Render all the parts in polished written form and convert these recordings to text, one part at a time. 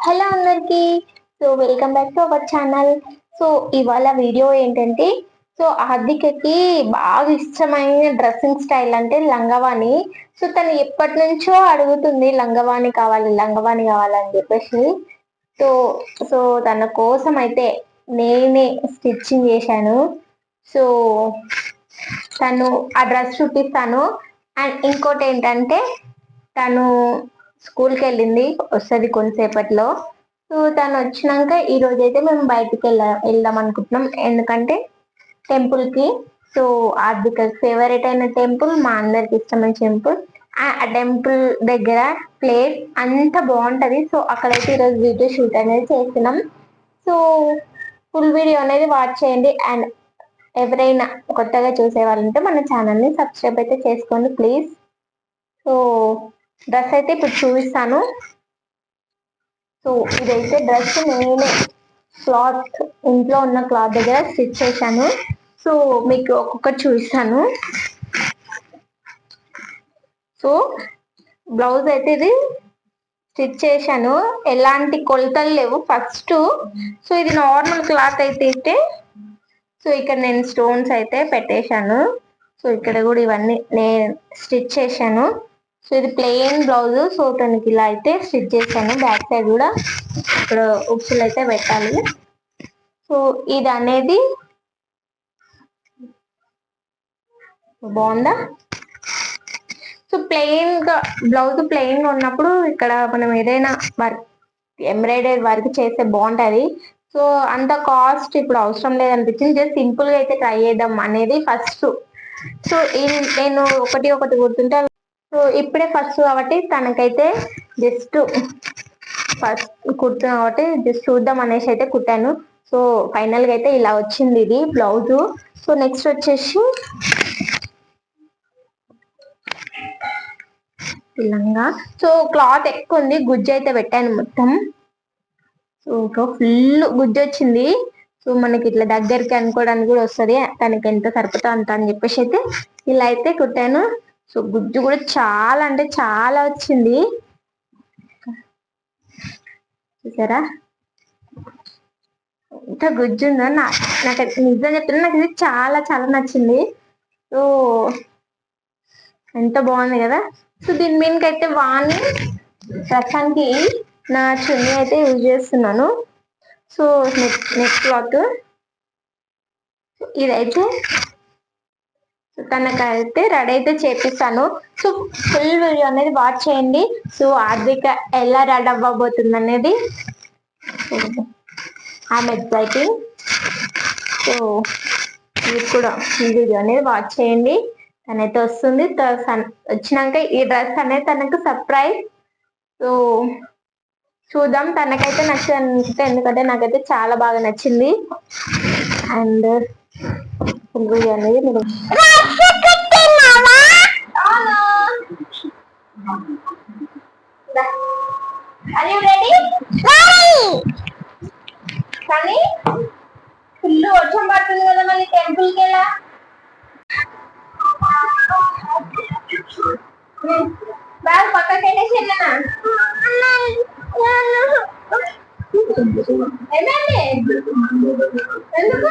Hello అందరికి. So welcome back to our channel. So ఇవాళ video ఏంటంటే, సో హార్దికకి బాగా ఇష్టమైన డ్రెస్సింగ్ స్టైల్ అంటే లంగవాణి. సో తను ఎప్పటి నుంచో అడుగుతుంది లంగవాణి కావాలి, లంగవాణి కావాలని చెప్పేసి. సో సో తన కోసం అయితే నేనే స్టిచ్చింగ్ చేశాను. సో తను ఆ డ్రెస్ చూపిస్తాను. అండ్ ఇంకోటి ఏంటంటే, తను స్కూల్కి వెళ్ళింది, వస్తుంది కొంతసేపట్లో. సో తను వచ్చినాక ఈ రోజు అయితే మేము బయటికి వెళ్దాం అనుకుంటున్నాం. ఎందుకంటే టెంపుల్ కి. సో ఆర్థిక ఫేవరెట్ అయిన టెంపుల్, మా అందరికి ఇష్టమైన టెంపుల్. ఆ టెంపుల్ దగ్గర ప్లేస్ అంత బాగుంటది. సో అక్కడైతే ఈరోజు వీడియో షూట్ అనేది చేస్తున్నాం. సో ఫుల్ వీడియో అనేది వాచ్ చేయండి. అండ్ ఎవరైనా కొత్తగా చూసే వాళ్ళంటే మన ఛానల్ ని సబ్స్క్రైబ్ అయితే చేసుకోండి ప్లీజ్. సో డ్రెస్ అయితే ఇప్పుడు చూపిస్తాను. సో ఇదైతే డ్రెస్ నేనే క్లాత్, ఇంట్లో ఉన్న క్లాత్ దగ్గర స్టిచ్ చేశాను. సో మీకు ఒక్కొక్కటి చూపిస్తాను. సో బ్లౌజ్ అయితే ఇది స్టిచ్ చేశాను. ఎలాంటి కొలతలు లేవు ఫస్ట్. సో ఇది నార్మల్ క్లాత్ అయితే సో ఇక్కడ నేను స్టోన్స్ అయితే పెట్టేశాను. సో ఇక్కడ కూడా ఇవన్నీ నేను స్టిచ్ చేశాను. సో ఇది ప్లెయిన్ బ్లౌజ్. సో తనకి ఇలా అయితే స్టిచ్ చేశాను. బ్యాక్ సైడ్ కూడా ఇక్కడ ఉక్సులు అయితే పెట్టాలి. సో ఇది అనేది బాగుందా? సో ప్లెయిన్ గా బ్లౌజ్ ప్లెయిన్ గా ఉన్నప్పుడు ఇక్కడ మనం ఏదైనా వర్క్, ఎంబ్రాయిడరీ వర్క్ చేస్తే బాగుంటది. సో అంత కాస్ట్ ఇప్పుడు అవసరం లేదనిపించింది. జస్ట్ సింపుల్ గా అయితే ట్రై చేద్దాం అనేది ఫస్ట్. సో నేను ఒకటి గుర్తుంటే, సో ఇప్పుడే ఫస్ట్ కాబట్టి తనకైతే జస్ట్ ఫస్ట్ కుడుతున్నా కాబట్టి జస్ట్ చూద్దాం అనేసి అయితే కుట్టాను. సో ఫైనల్ గా అయితే ఇలా వచ్చింది ఇది బ్లౌజ్. సో నెక్స్ట్ వచ్చేసి లంగా. సో క్లాత్ ఎక్కువ ఉంది, గుజ్జు అయితే పెట్టాను మొత్తం. సో ఫుల్ గుజ్జు వచ్చింది. సో మనకి ఇట్లా దగ్గరికి అనుకోవడానికి కూడా వస్తుంది. తనకి ఎంత సరిపోతా అంత అని చెప్పేసి అయితే ఇలా అయితే కుట్టాను. సో గుజ్జు కూడా చాలా అంటే చాలా వచ్చింది, చూసారా ఎంత గుజ్జు ఉందో. నాకు నిజం చెప్తున్నా, నాకు ఇది చాలా చాలా నచ్చింది. సో ఎంత బాగుంది కదా. సో దీని మీదకి అయితే వాణి ప్రస్తుతానికి నా చున్నీ అయితే యూజ్ చేస్తున్నాను. సో నెక్ క్లాత్ ఇదైతే తనకైతే రెడీ అయితే చేపిస్తాను. సో ఫుల్ వీడియో అనేది వాచ్ చేయండి. సో హార్దిక ఎలా రెడీ అవ్వబోతుంది అనేది ఐఎమ్ ఎక్సైటింగ్. సో మీరు కూడా ఈ వీడియో అనేది వాచ్ చేయండి. తనైతే వస్తుంది. వచ్చినాక ఈ డ్రెస్ అనేది తనకు సర్ప్రైజ్. సో చూద్దాం. తనకైతే నచ్చింది, ఎందుకంటే నాకైతే చాలా బాగా నచ్చింది. అండ్ వీడియో అనేది మీరు కానీ ఫుల్ వర్షం పడుతుంది కదా, మళ్ళీ టెంపుల్కి ఎలా బ్యాగ్ పక్కకి వెళ్ళేసి వెళ్ళనా? ఏమైంది? ఎందుకు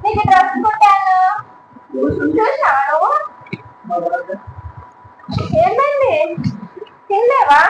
నీకు డ్రెస్ కొట్టాను చూసాను. ఏమైంది? తినలేవా?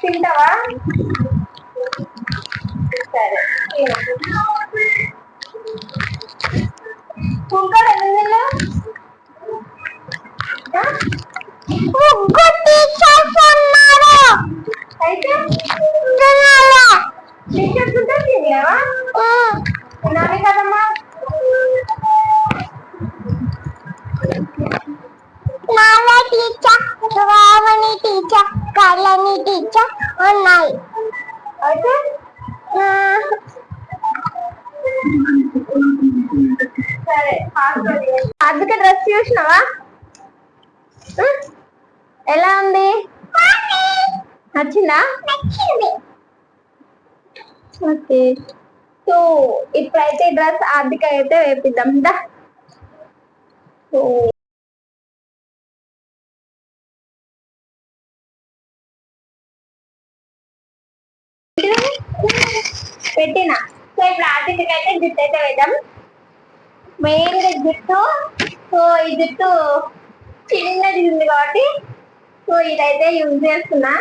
తింటావా? సరే కుంకర్ ఎందుకు అయితే టీచర్స్ ఉంటే తినలేవా? తినాలి కదమ్మా. టీచర్, రావణి టీచర్, కళ్యాణి టీచర్ ఉన్నాయి. అయితే సరే అందుకే డ్రెస్ చూసినావా? ఎలా ఉంది? నచ్చిందా? ఓకే. సో ఇప్పుడైతే డ్రెస్ ఆర్థిక అయితే వేపిద్దాం దా. సో పెట్టినా. సో ఇప్పుడు ఆర్థికకి అయితే జుట్టు అయితే వేద్దాం. మెయిన్ గా జుట్టు, సో ఈ జుట్టు చిన్నది ఉంది కాబట్టి సో ఇదైతే యూజ్ చేస్తున్నా.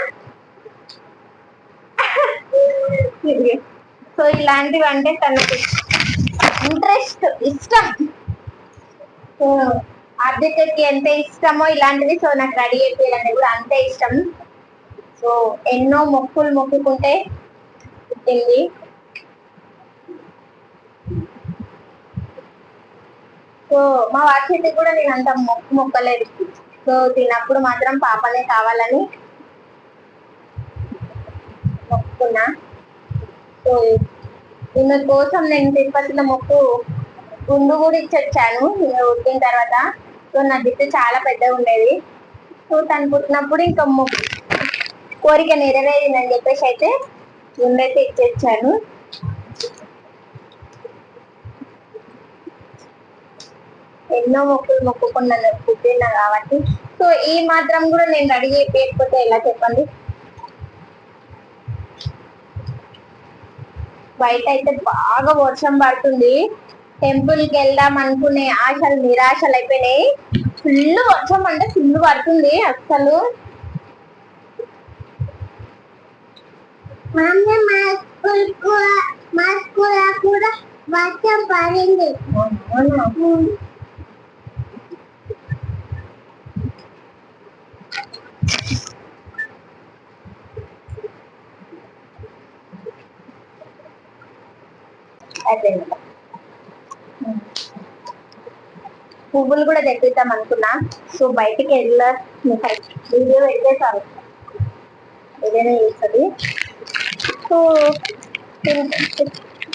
సో ఇలాంటివి అంటే తనకి ఇంట్రెస్ట్, ఇష్టం. సో ఆర్థికకి ఎంత ఇష్టమో ఇలాంటివి, సో నాకు రెడీ అయిపోయాలంటే కూడా అంతే ఇష్టం. సో ఎన్నో మొక్కులు మొక్కుకుంటే పుట్టింది. సో మా వారి కూడా నేను అంత మొక్కలేదు. సో తినప్పుడు మాత్రం పాపనే కావాలని మొక్కుకున్నా. సో ఈమె కోసం నేను తిరుపతిలో మొక్కు గుండు కూడా ఇచ్చొచ్చాను పుట్టిన తర్వాత. సో నా జుట్టు చాలా పెద్దగా ఉండేది. సో తను పుట్టినప్పుడు ఇంకా కోరిక నెరవేరిందని చెప్పేసి అయితే గుండైతే ఇచ్చొచ్చాను. ఎన్నో మొక్కులు మొక్కుకున్నాను పుట్టినా కాబట్టి. సో ఈ మాత్రం కూడా నేను రెడీ అయిపోయకపోతే ఎలా చెప్పండి. బయట అయితే బాగా వర్షం పడుతుంది. టెంపుల్ కి వెళ్దాం అనుకునే ఆశలు నిరాశలు అయిపోయినాయి. ఫుల్ వర్షం అంటే ఫుల్ పడుతుంది అసలు. కూడా వర్షం పడింది. పువ్వులు కూడా తెప్పిద్దాం అనుకున్నా. సో బయటికి వెళ్ళ వీడియో పెట్టేసాను ఏదైనా చేస్తుంది. సో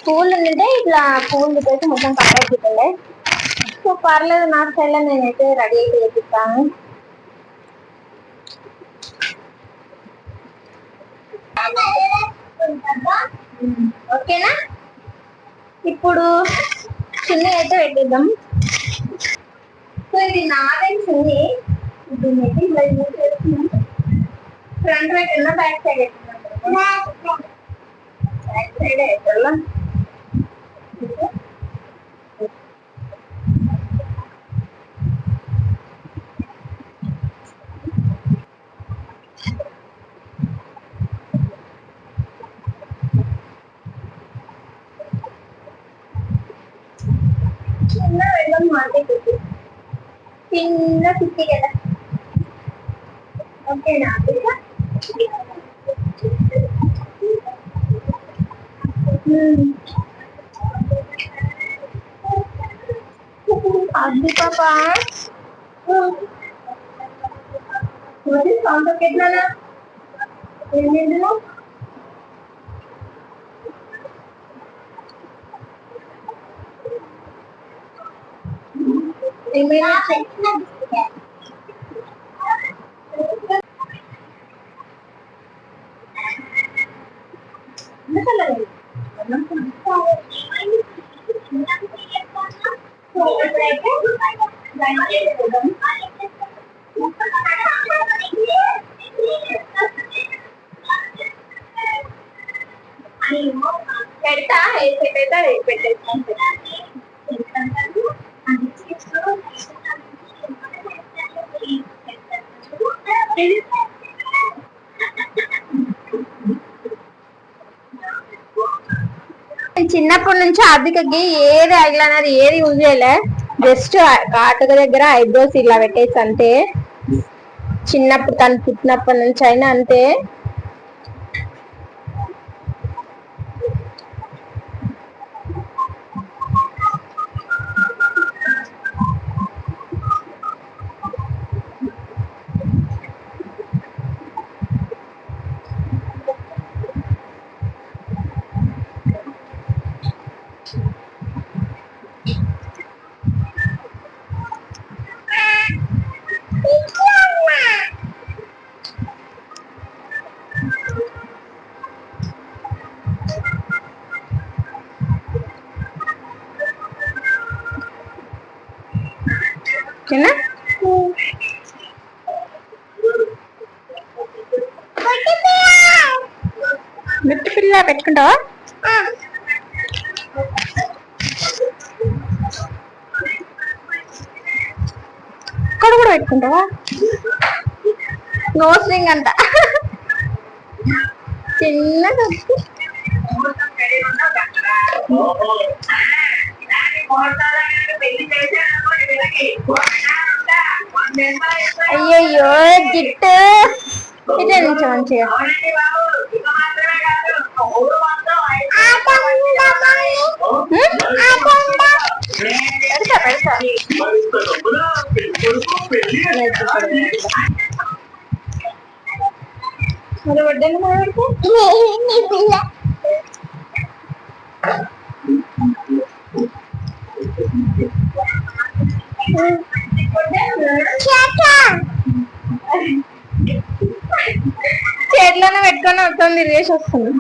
పువ్వులు ఉంటే ఇట్లా పువ్వులు తెప్పేసి మొత్తం కట్ అయిపోతుండే. సో పర్లేదు, నా స్టైల్లో నేనైతే రెడీ అయితే చేపిస్తాను. ఓకేనా, ఇప్పుడు చున్నీ అయితే పెట్టిద్దాం. సో ఇది నాదే చున్నీ. ఫ్రంట్ పెట్టినా బ్యాక్ సైడ్ పెట్టినా? బ్యాక్ సైడ్ పెట్టాలా? చిన్న వెళ్ళం మార్కెట్ చిన్న కుట్టి కదా. ఓకేనా? అది పాపా సౌండ్ ఎట్లా పెడతా పెడతా పెట్టేస్తాను. చిన్నప్పటి నుంచి ఆర్థికకి ఏది ఐలైనర్ ఏది యూజ్ చేయలే. జస్ట్ కాటుక దగ్గర ఐబ్రోస్ ఇలా పెట్టేసి అంతే. చిన్నప్పుడు తను పుట్టినప్పటి నుంచి అయినా అంతే. గుట్టు పిల్ల పెట్టుకుంటావా? ఇక్కడ కూడా పెట్టుకుంటావా? నో స్ట్రింగ్ అంట చిన్నగా. అయ్యయ్యో జిట్టు ఇట్లా నుంచి మంచిగా మరి వడ్డని మాట్లాడితే చేతిలోనే పెట్టుకొని మొత్తం తిరిగేసి వస్తుంది.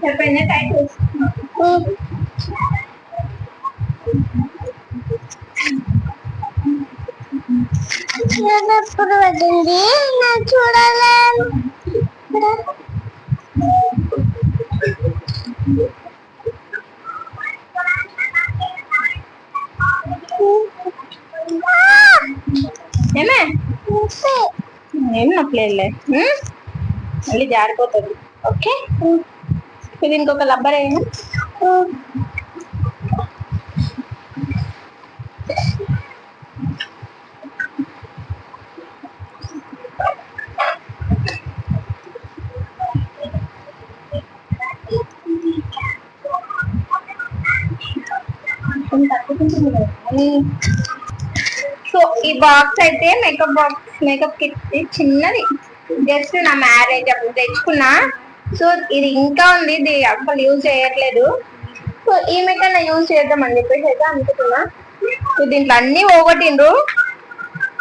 చెప్పండి టైటిల్. ఎప్పుడు పడింది నాకు చూడాలి. ఏమే ఏం నొప్పలేదులే, మళ్ళీ జారిపోతుంది. ఓకే ఇది ఇంకొక లబ్బర్ ఏమో. సో ఈ బాక్స్ అయితే మేకప్ బాక్స్, మేకప్ కిట్ చిన్నది, జస్ట్ నా మ్యారేజ్ అప్పుడు తెచ్చుకున్నా. సో ఇది ఇంకా ఉంది, ఇది అసలు యూజ్ చేయట్లేదు. సో ఈ మెకన్నా యూజ్ చేద్దామని చెప్పేసి అయితే అనుకుంటున్నా. సో దీంట్లో అన్ని పోగొట్టిండ్రు,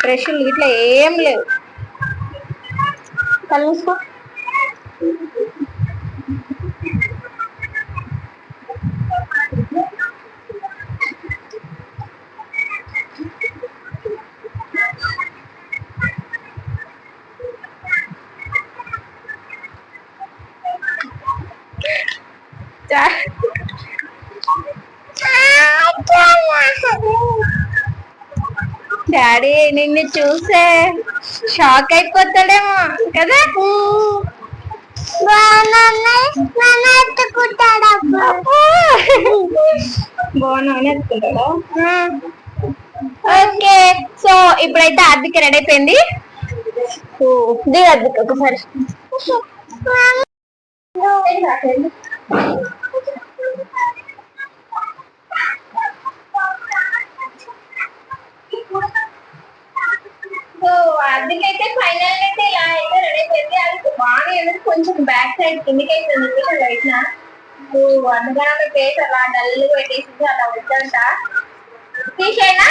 బ్రష్లు ఇట్లా ఏం లేవు. కలుసుకో. డాడీ నిన్ను చూసే షాక్ అయిపోతాడేమో కదా. బాగున్నా ఎత్తుకుంటాడా? ఓకే సో ఇప్పుడైతే ఆర్థిక రెడీ అయిపోయింది. దిగద్దు ఒకసారి. సో అందుకైతే ఫైనల్ అయితే ఇలా అయితే రెడీ అయిపోయింది. అది బాగా అనేది కొంచెం బ్యాక్ సైడ్ కిందకి అయితే లైట్ నా అందుకని ఫేస్ అలా డల్ పెట్టేసి అలా వద్దంట తీసేనా.